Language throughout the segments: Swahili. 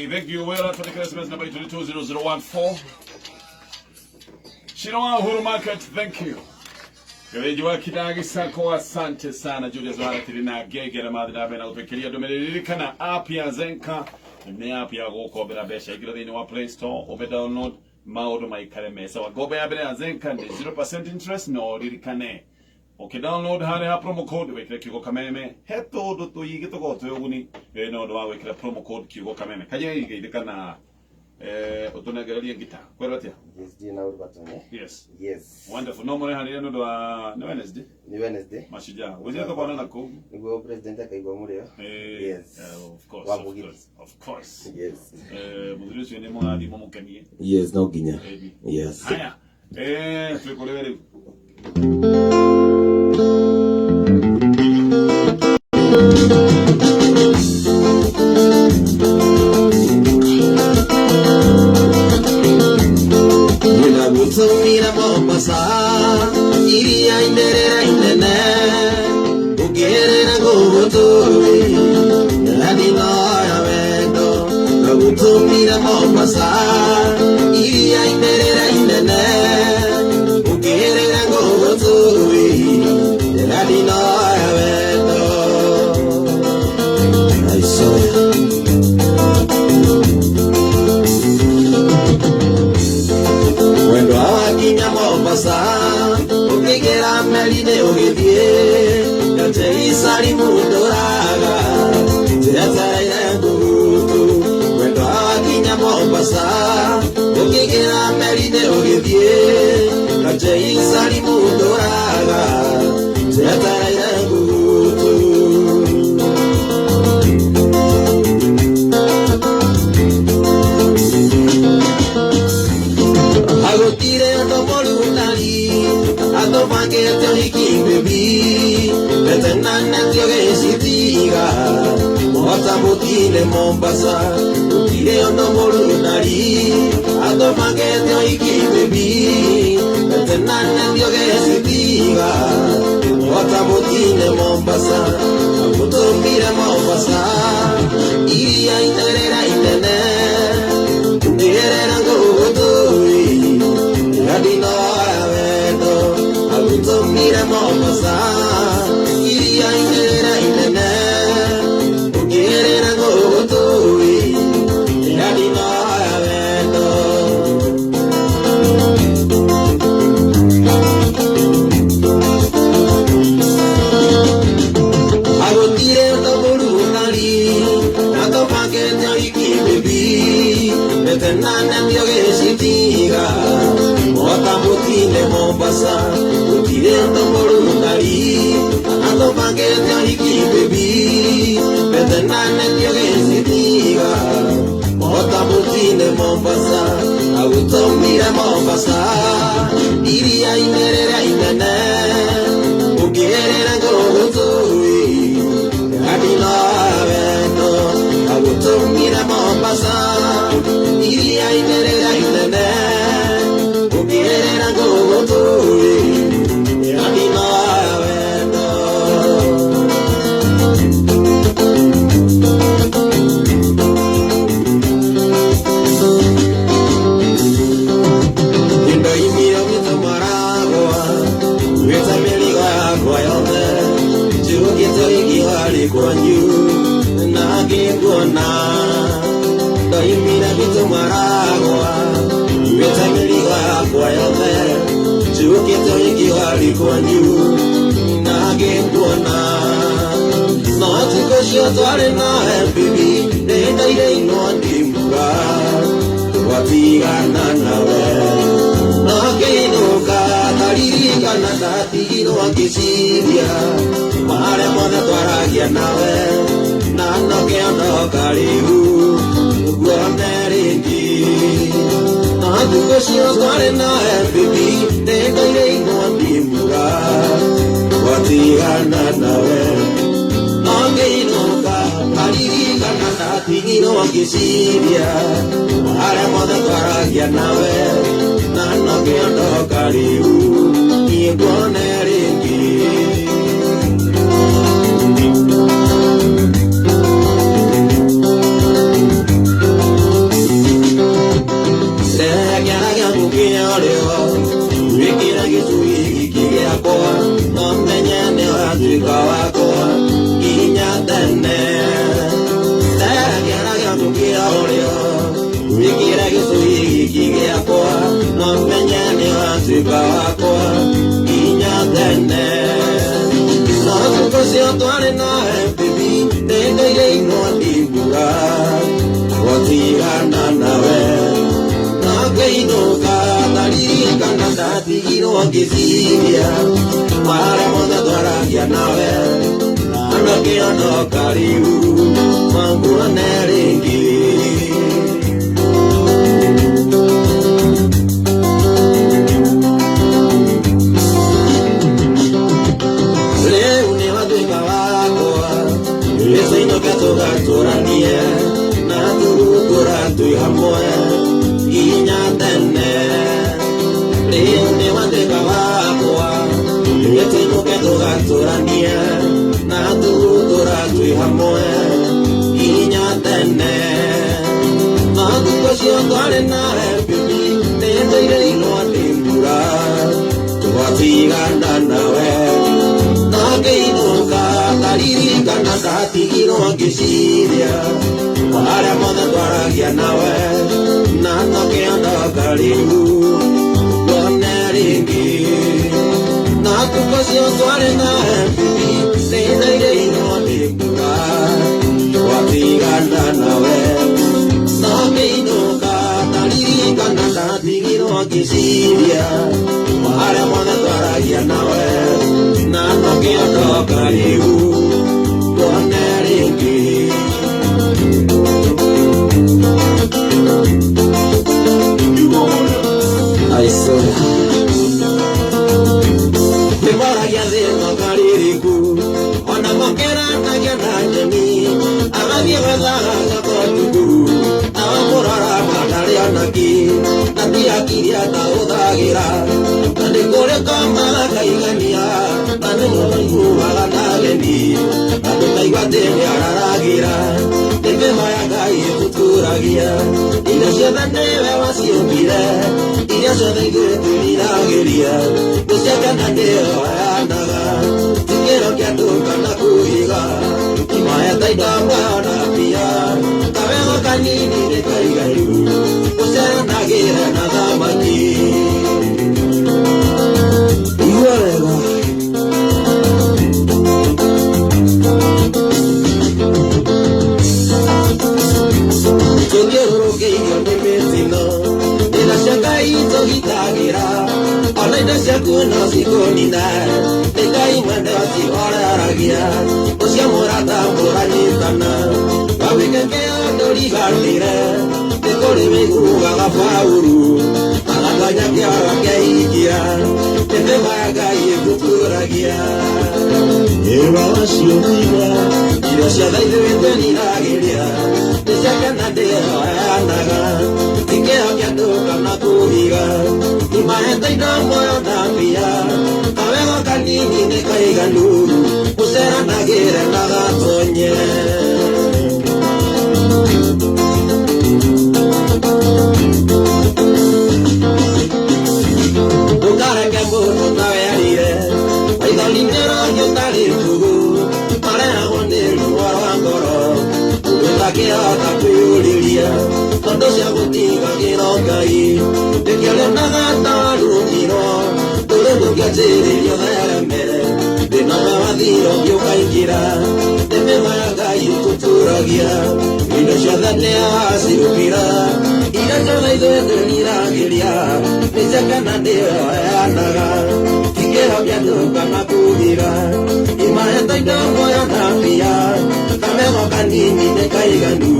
Thank you. Well, for the Christmas number 220014. Shinoa Huru Market, thank you. Kelejiwa Kidagi Sako, asante sana. Julius Waratiri na Gege na Madina na upekelia domelilika na app ya Zenka. Ni app ya Goko Bela Besha. Igira ni wa Play Store. Obe download maudo maikareme. Sawa gobe ya Bela Zenka ni 0% interest no lirikane. Okay, download hane ha promo code wekira kigo kameme heto do to yige to go to yoguni no do wekira promo code kigo kameme kaje yige idikana otona galia gita kweratia yes di na urbatone yes wonderful no more hane no do no Wednesday mashija wewe to bana nako ngo president akaigwa mureo yes of course yes mudirishi ni mo adi mo mukanie yes no ginya yes haya tukolewele Mira Mombasa, iria inderera inene, ugerera guturi, nadino ya wendo, nagutumira Mombasa, iria inderera inene, ugerera guturi, nadino ya wendo. I saw you. Mombasa, ukigera meline ugithie, kate isari mundoraga, tiratara ngutu, wendo akinya Mombasa, ukigera meline ugithie, kate isari mundoraga, tiratara ngutu. Agotire ndo molunali, ando magete hikimbebi, betenana tioge sitiga, mota botile Mombasa, utile ndo molunali, ando magete hikimbebi, betenana tioge sitiga, mota botile Mombasa, agotomire Mombasa, iria inderera inene, inderera ngotoi. Nadino ya wendo, agutomire Mombasa, iria inderera inene, ugerera ngotoi. Nadino ya wendo. Agotire ndobulunali, nato magete ikibebi, betenana myoge sitiga. Motile Mombasa, utirendo molunari, ando magete ikibebi, betenane tioge sitiga. Motile Mombasa, automire Mombasa, iria inderera inene, uge kwanyu na gekuona doimira bitumaragwa wetangiriga kwa yothe chukito ikiwali kwanyu na gekuona no tukosho tware na bibi nenda ile inondimba watigana nawe no keinuka taririka na tatigino akisiria mare mothe twaragia nawe na nokiondoka riu guone ringi no tukosho tware na bibi nenda ile inondimba watigana nawe Nongeinuka, taririka na tatigino akisiria mare mothe twaragia nawe na nokiondoka riu niguone ringi Sekiaragia mukia oreo wikira gicui giki giakwa no menye ni watuika wakwa tene Sekiaragia mukia oreo wikira gicui giki giakwa no menye ni watuika wakwa tene no tukocio twari nawe bibi ndendeire inondimbuga watigana nawe Nongeinuka taririka na tatigino akisiria mare mothe twaragia nawe na nokiondoka riu manguone ringi Riu ni watuika wakwa isoinoke tugaturanie na tugutura twi hamwe Inya tene Riu ni watuika wakwa isoinoke tugaturanie na tugutura twi hamwe Inya tene no tukocio twari nawe bibi ndendeire inondimbuga twatigana nawe Nongeinuka taririka na tatigino akisiria mare mothe twaragia nawe na nokiondoka riu guone ringi na tukocio twari nawe bibi ndendeire inondimbuga twatigana nawe Nongeinuka taririka na tatigino akisiria mare mothe twaragia nawe na nokiondoka riu guone ringi Niboragia thina kaririku ona mokera nagia na nyeni agathie gwethaga gakotugu awamurora mandari onaki na ndiakiria na uthagira na ndikurika magakaigania na nĩmũiguaga na ageni na ndũkaigua atĩ nĩararagira mĩthemba ya Ngai ĩtũtũragia indo ciothe nĩwe waciũmbire iria ciothe ithuĩ twĩriragĩria gũciakana nĩyo yanaga tikĩro kĩa andũ kana kũiga imaheta indo amwe ona mbia kawego kanini nĩ kaigairu gũceranagĩra na thamaki igua wega tũthiũrũrũkĩirio nĩ mĩtino ĩna cia Ngai tũgitagĩra ona indo ciaku no cikũnina nĩ Ngai mwene wacihoreragia ũciamũrata mũranyitana wawĩke kĩo ndũriganĩre nĩ kũrĩ wĩiguaga Paulu agatonya kĩoro kĩaingira mĩthemba ya Ngai ĩtũtũragia wĩra wacio mwiga irio ciothe ithuĩ twĩriragĩria nĩ ciakena ndĩyo yanaga tikĩo kĩa andũ kana kũhiga imaheta indo amwe ona mbia kawego kanini nĩ kaiganu gũceranagĩre na gatonye ndũkareke mũndũ tawe arire maithori nĩro nyũtarĩ ngugu marehagwo nĩ ndangĩhota kwĩyũrĩria tondũ cia gũtigagĩra Ngai nĩkĩo nagatarũmirwo ndũrĩ ndũngĩanjĩrĩrio theremere thĩna wa thiro ũngĩũkaingĩra nĩmĩma ya Ngai tũtũragia indo ciothe nĩacirutĩra iria ciothe ithuĩ twĩriragĩria nĩciakana nĩyo heanaga tikĩhokia andũ kana kũgĩra imahete indo muoyo na mbia kamego kanini nĩ kaiganu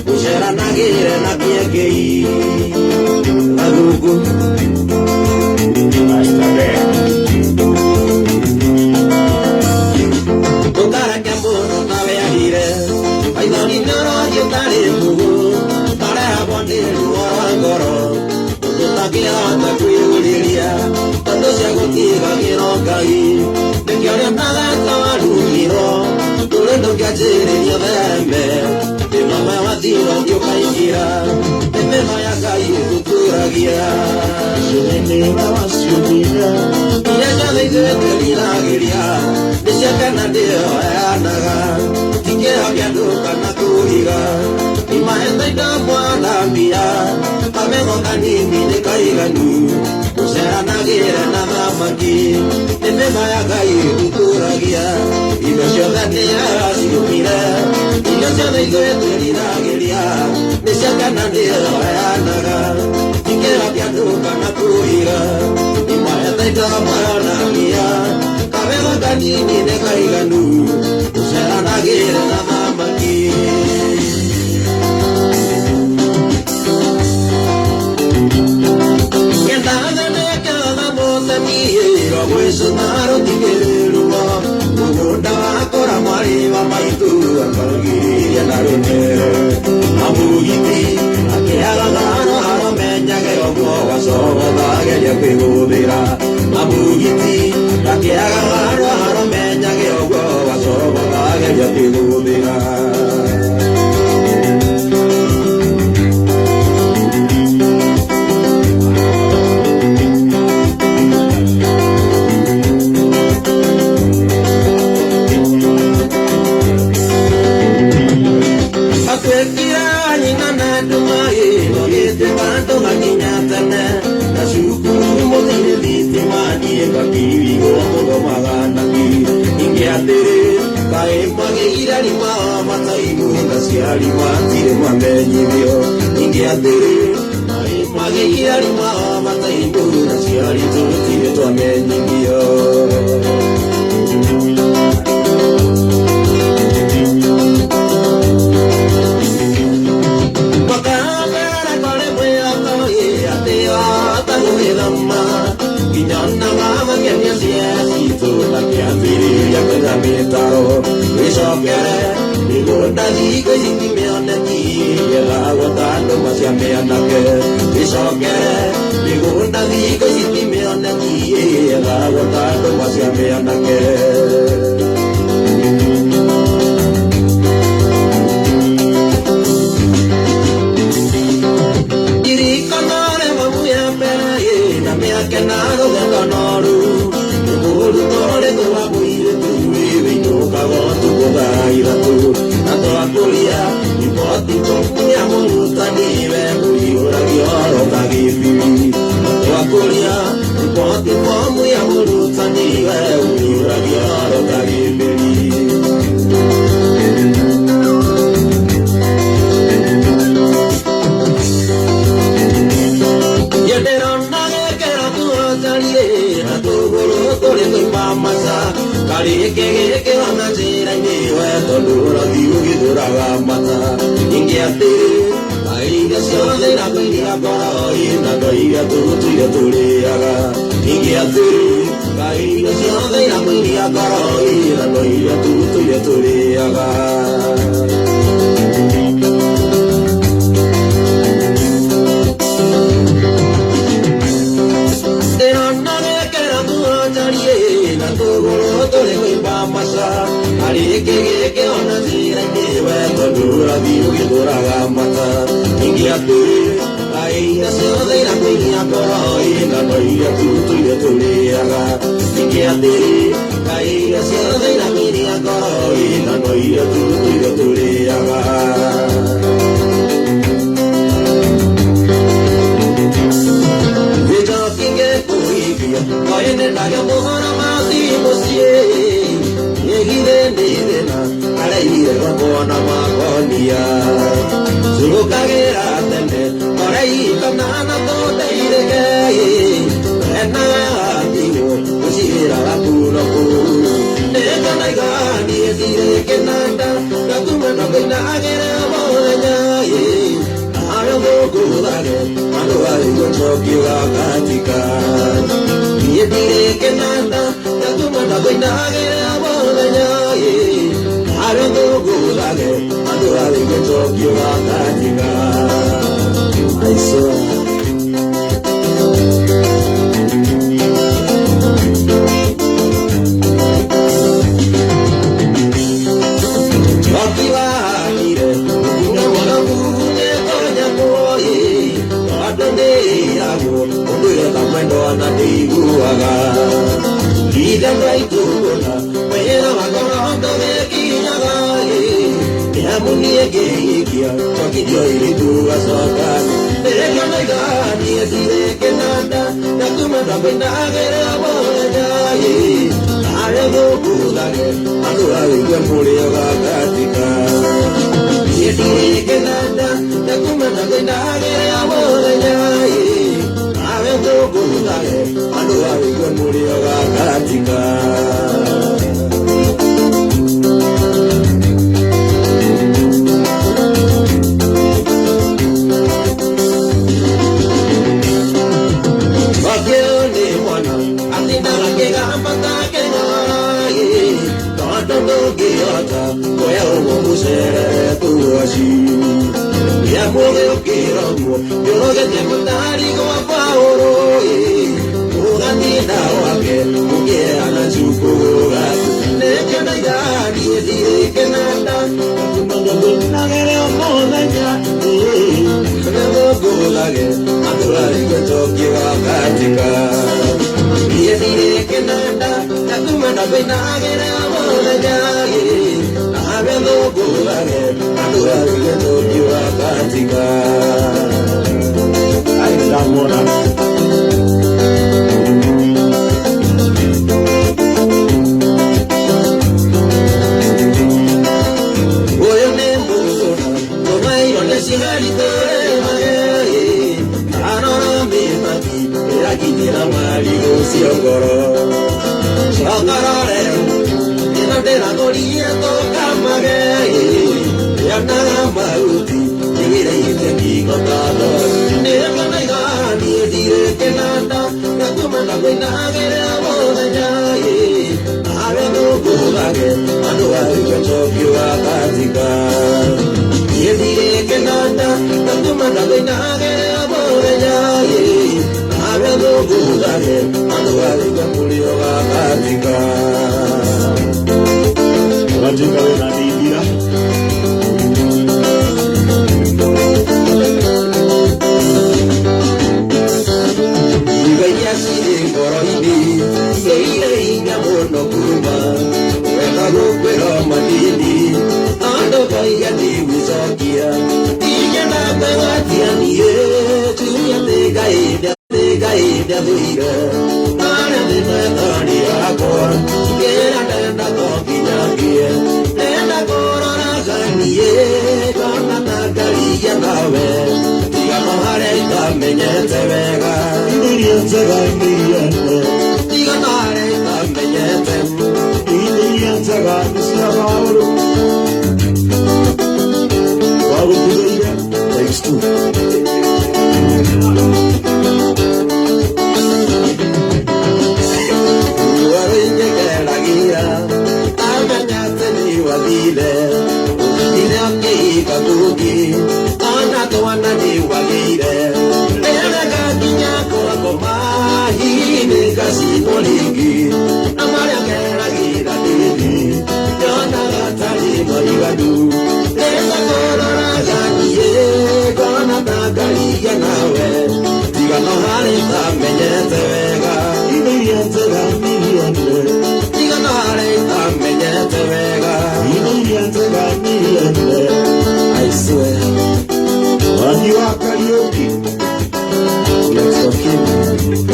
gũceranagĩre na kĩengei athũngũ ndũkareke mũndũ taweahire maithori nĩũrothiĩ ũtarĩ mũgũ tarehagwo nĩ ruo rwa ngoro ndũtangĩhota kwĩyũrĩria tondũ cia gũtigagĩra Ngai nĩkĩo nĩonagata warumirwo ndũrĩ ndũngĩanjĩrĩrio thereme thĩna wa thiro ũngĩũkaingĩra nĩmĩma ya Ngai tũtũragia nĩmĩma waciumĩra iria ciothe ithuĩ twĩriragĩria nĩciakana nĩyo heanaga tikĩhokia andũ kana kũriga imahete indo mwana mbia kamego kanini nĩ kaiganu gũceranagĩre na thamaki nĩmĩma ya Ngai tũtũragia indo ciothe nĩyaciumire irio ciothe ithuĩ twĩriragĩria nĩciakana nĩyo heanaga tikĩhokia andũ kana kũriga imahete indo mwana mbia kamego kanini nĩ kaiganu gũceranagĩre na thamaki gwĩcũnaro tigĩrĩrwo mũgũnda wakora mwarĩ wa maitũ akarũgĩrĩria na rũmere na mũgiti akĩagaga no aromenyage ũguo gacogothagĩria kwĩgũthĩra na mũgiti akĩagaga no aromenyage ũguo gacogothagĩria kwĩgũthĩra Caí, munie gekia Wakidio ilitu asoka Dereka naigani esireke nanda Nakumanda pendagere abolejaye Are gokulage Anura igwe muli wakatika Esireke nanda Nakumanda pendagere abolejaye Are gokulage Anura igwe muli wakatika Ya muove o kiramo, yo lo que te mandari go a paoro, ugandina wake, uke ana chukuga, ne kana gani dire que nada, cuando na gere o monanya, ne go lage, atrari go toki wa katika, dire que nada, na kumana bena gere o monanya. Avendo gulage, adura viento diwa katika. Ay damora. Oyo ne mugona, no mai ole sigarito e anora mi mati, era kitira mari osiogoro. Socorore. De la gorilla toca mague, ya nada maluti, llegué y te digo todo. Never me got ni dire que nada, ya toma la buena que la boda ya. A ver no gulage, ando a ir yo a Katika. Y dire que nada, ya toma la buena que la boda ya. A ver no gulage, ando a ir yo a Katika. Katika wena nidira Ibeya sire koroini Seire inya mono kuma Wena rupero madini Ando kaya ni wisokia Inya na pengatia niye Tuya tega ida huira Ana de metani akor Kera tenda kokinya kia Nenda korona kaniye Kona nakaria nawe Tiga mohare ikamenyete vega Indiriense gaimiriente Tiga mohare ikamenyete Indiriense gaimisia vauru Vauru kudeire Takes two I swear, when you are karaoke, let's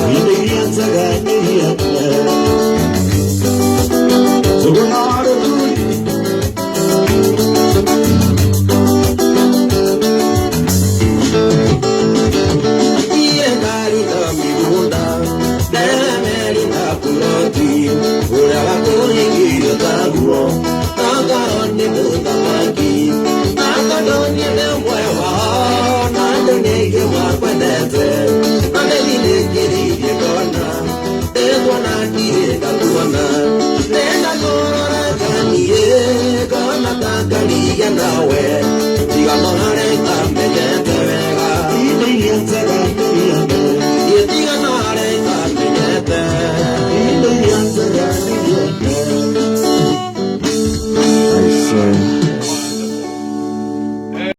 Ingredients are